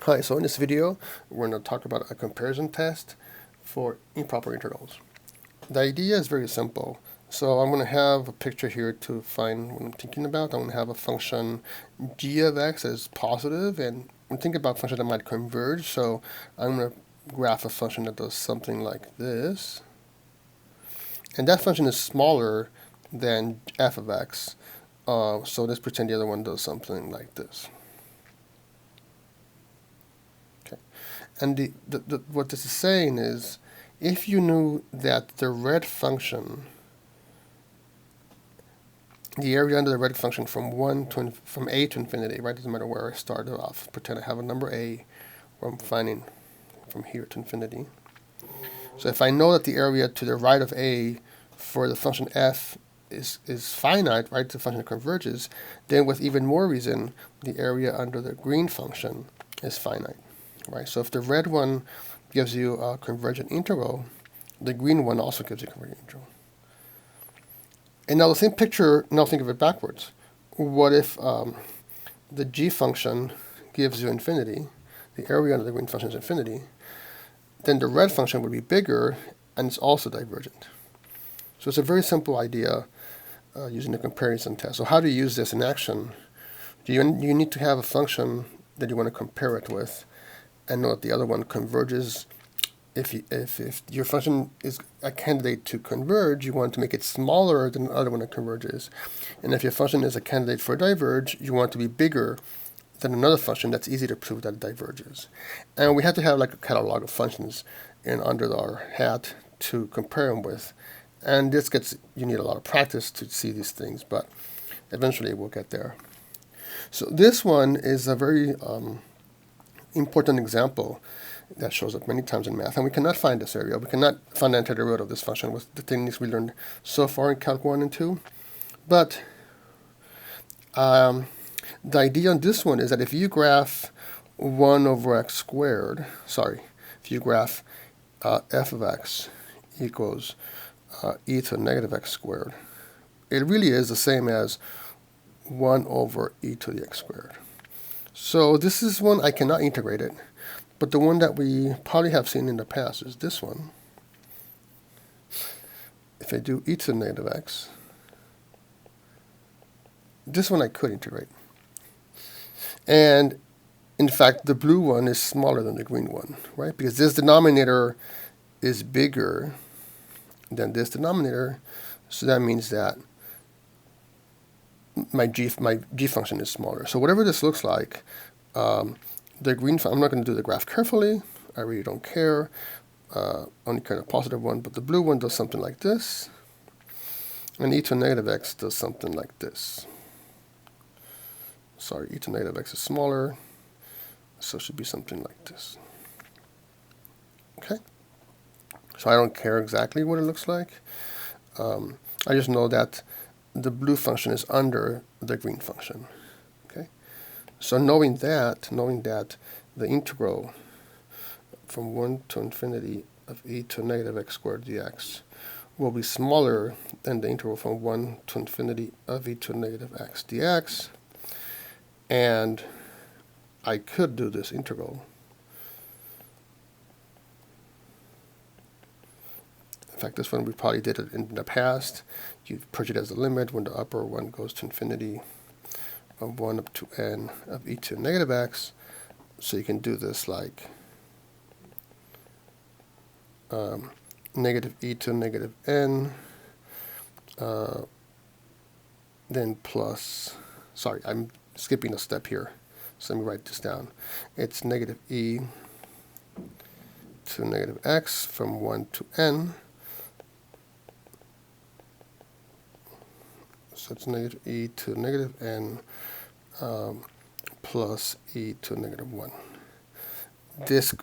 Hi, so in this video, we're going to talk about a comparison test for improper integrals. The idea is very simple. So I'm going to have a picture here to find what I'm thinking about. I'm going to have a function g of x as positive, and I'm thinking about functions that might converge. So I'm going to graph a function that does something like this. And that function is smaller than f of x. So let's pretend the other one does something like this. And what this is saying is, if you knew that the red function, the area under the red function from a to infinity, right? Doesn't matter where I started off. Pretend I have a number a, where I'm finding from here to infinity. So if I know that the area to the right of a for the function f is finite, right? The function converges, then with even more reason, the area under the green function is finite. Right, so if the red one gives you a convergent integral, the green one also gives you a convergent integral. And now the same picture, now think of it backwards. What if the g function gives you infinity, the area under the green function is infinity, then the red function would be bigger and it's also divergent. So it's a very simple idea using the comparison test. So how do you use this in action? You need to have a function that you want to compare it with, and know that the other one converges. If your function is a candidate to converge, you want to make it smaller than the other one that converges. And if your function is a candidate for diverge, you want to be bigger than another function that's easy to prove that it diverges. And we have to have like a catalog of functions under our hat to compare them with. And you need a lot of practice to see these things, but eventually we'll get there. So this one is a very important example that shows up many times in math, and we cannot find this area. We cannot find the antiderivative of this function with the techniques we learned so far in Calc 1 and 2. But the idea on this one is that if you graph 1 over x squared, if you graph f of x equals e to the negative x squared, it really is the same as 1 over e to the x squared. So this is one I cannot integrate it, but the one that we probably have seen in the past is this one. If I do e to the negative x, this one I could integrate. And in fact, the blue one is smaller than the green one, right? Because this denominator is bigger than this denominator, so that means that my g function is smaller. So whatever this looks like, the green function, I'm not going to do the graph carefully. I really don't care. Only care the positive one. But the blue one does something like this. And e to the negative x does something like this. Sorry, e to the negative x is smaller. So it should be something like this. Okay? So I don't care exactly what it looks like. I just know that the blue function is under the green function. Okay, so knowing that the integral from 1 to infinity of e to negative x squared dx will be smaller than the integral from 1 to infinity of e to negative x dx, and I could do this integral. In fact, this one we probably did it in the past. You put it as a limit when the upper one goes to infinity of 1 up to n of e to negative x. So you can do this like negative e to negative n, then plus, sorry, I'm skipping a step here. So let me write this down. It's negative e to negative x from 1 to n. So it's negative e to negative n plus e to negative 1. This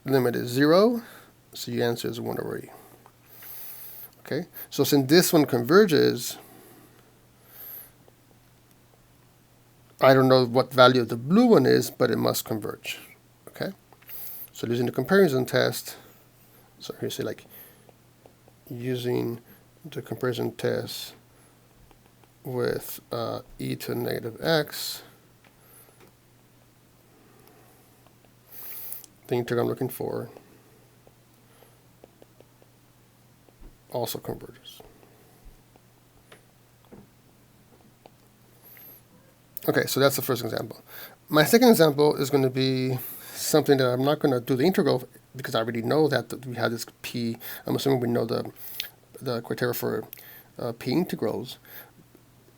limit is 0, so your answer is 1 over e. Okay, so since this one converges, I don't know what value the blue one is, but it must converge. Okay, so using the comparison test, so here say like using the comparison test with e to negative x, the integral I'm looking for also converges. Okay, so that's the first example. My second example is going to be something that I'm not going to do the integral because I already know that we have this p. I'm assuming we know the criteria for p integrals.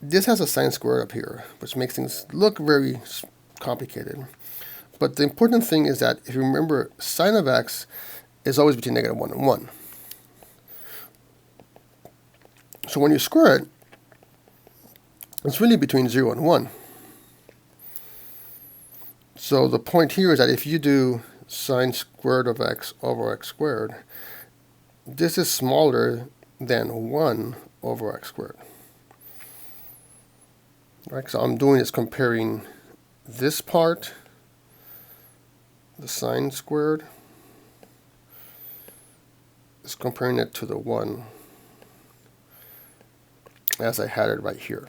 This has a sine squared up here, which makes things look very complicated. But the important thing is that if you remember, sine of x is always between -1 and 1. So when you square it, it's really between 0 and 1. So the point here is that if you do sine squared of x over x squared, this is smaller than 1 over x squared. Right, so I'm doing is comparing this part, the sine squared, is comparing it to the 1 as I had it right here.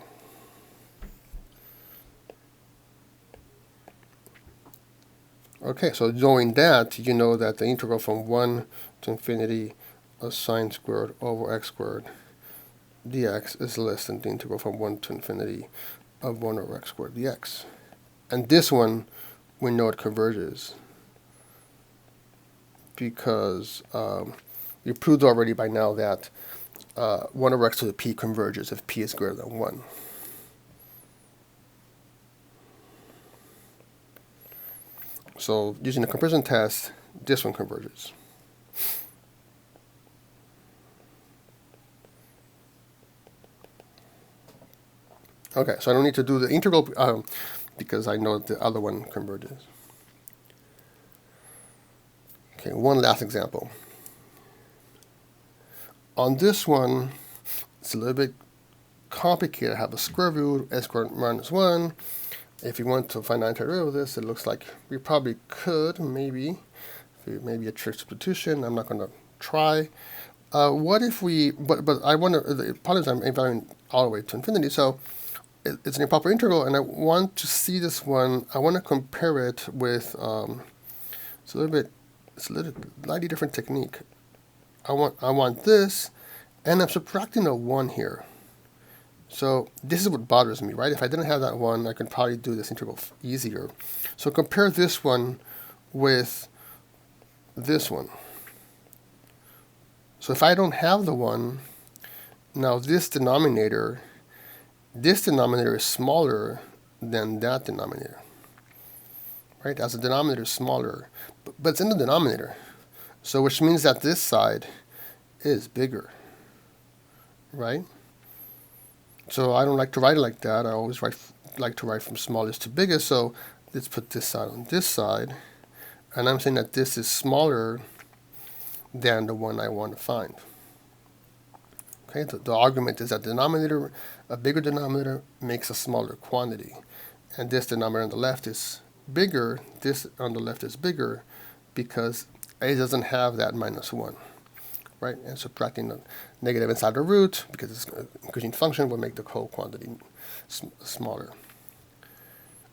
Okay, so knowing that, you know that the integral from 1 to infinity of sine squared over x squared dx is less than the integral from 1 to infinity of 1 over x squared dx. And this one, we know it converges because we proved already by now that 1 over x to the p converges if p is greater than 1. So using the comparison test, this one converges. Okay, so I don't need to do the integral because I know the other one converges. Okay, one last example. On this one, it's a little bit complicated. I have a square root, s squared minus 1. If you want to find the antiderivative of this, it looks like we probably could, maybe a trig substitution. I'm not going to try. What if we, but I want to, the problem is I'm evaluating all the way to infinity, so it's an improper integral, and I want to see this one, I want to compare it with, it's a little slightly different technique. I want this, and I'm subtracting a 1 here. So this is what bothers me, right? If I didn't have that 1, I could probably do this integral easier. So compare this one with this one. So if I don't have the 1, now this denominator is smaller than that denominator, right? As the denominator is smaller, but it's in the denominator. So which means that this side is bigger, right? So I don't like to write it like that. I always like to write from smallest to biggest. So let's put this side on this side. And I'm saying that this is smaller than the one I want to find. Okay, the argument is that denominator, a bigger denominator makes a smaller quantity. And this denominator on the left is bigger, this on the left is bigger because a doesn't have that minus 1. Right, and subtracting the negative inside the root, because it's an increasing function, will make the whole quantity smaller.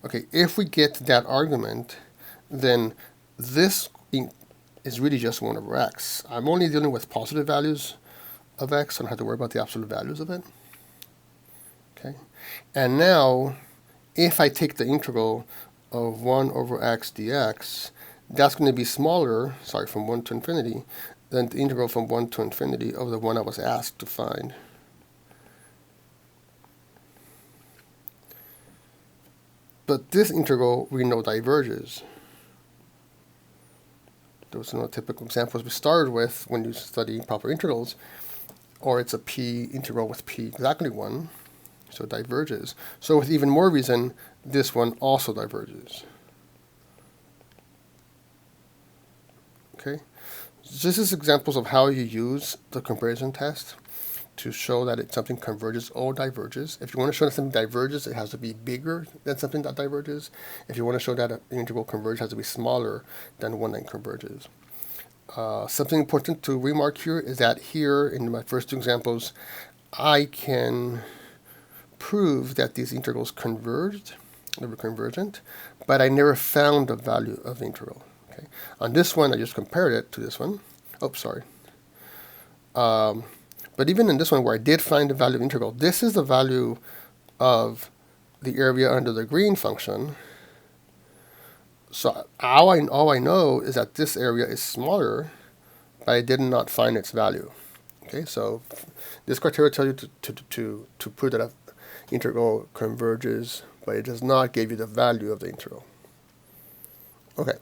Okay, if we get that argument, then this is really just 1 over x. I'm only dealing with positive values of x, so I don't have to worry about the absolute values of it. Okay, and now, if I take the integral of 1 over x dx, that's going to be smaller, from 1 to infinity, than the integral from 1 to infinity of the one I was asked to find. But this integral we know diverges. Those are no typical examples we started with when you study improper integrals, or it's a p integral with p exactly 1, so it diverges. So with even more reason, this one also diverges. Okay. This is examples of how you use the comparison test to show that something converges or diverges. If you want to show that something diverges, it has to be bigger than something that diverges. If you want to show that an integral converges, it has to be smaller than one that converges. Something important to remark here is that here, in my first two examples, I can prove that these integrals converged, they were convergent, but I never found the value of the integral. Okay. On this one, I just compared it to this one. Oh, sorry. But even in this one where I did find the value of integral, this is the value of the area under the green function. So all I know is that this area is smaller, but I did not find its value. Okay, so this criteria tells you to prove that an integral converges, but it does not give you the value of the integral. Okay.